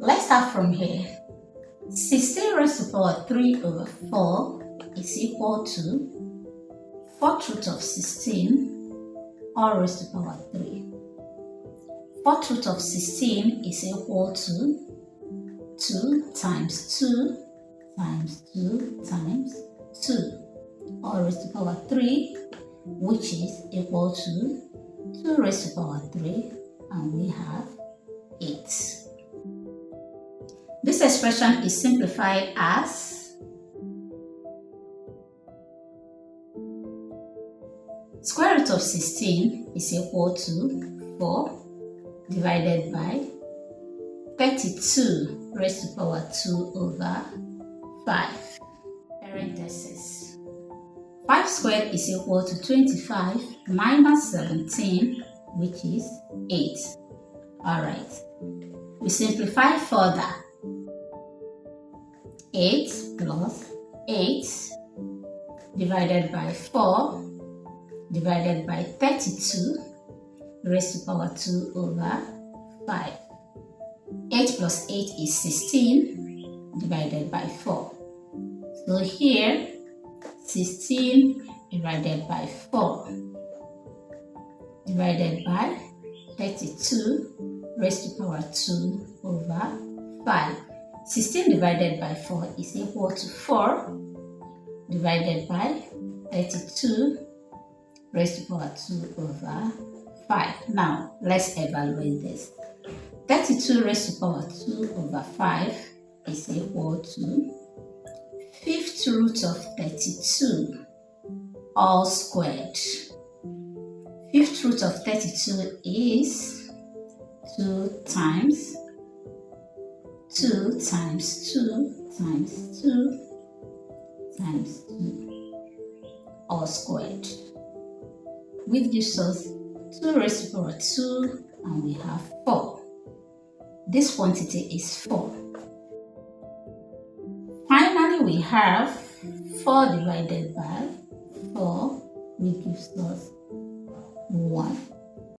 Let's start from here. 16 raised to the power 3 over 4 is equal to 4th root of 16 all raised to the power 3. 4th root of 16 is equal to 2 times 2 times 2 times 2 all raised to the power 3, which is equal to 2 raised to the power 3, and we have 8. This expression is simplified as square root of 16 is equal to 4 divided by 32 raised to the power 2 over 5. Parentheses. 5 squared is equal to 25 minus 17, which is 8. Alright. We simplify further. 8 plus 8 divided by 4 divided by 32 raised to the power 2 over 5. 8 plus 8 is 16 divided by 4. So here 16 divided by 4 divided by 32 raised to the power 2 over 5. 16 divided by 4 is equal to 4 divided by 32 raised to the power 2 over 5. Now, let's evaluate this. 32 raised to the power 2 over 5 is equal to 5th root of 32 all squared. 5th root of 32 is 2 times 2 times 2 times 2 times 2 all squared, which gives us 2 raised to the power 2, and we have 4. This quantity is 4. Finally, we have 4 divided by 4, which gives us 1.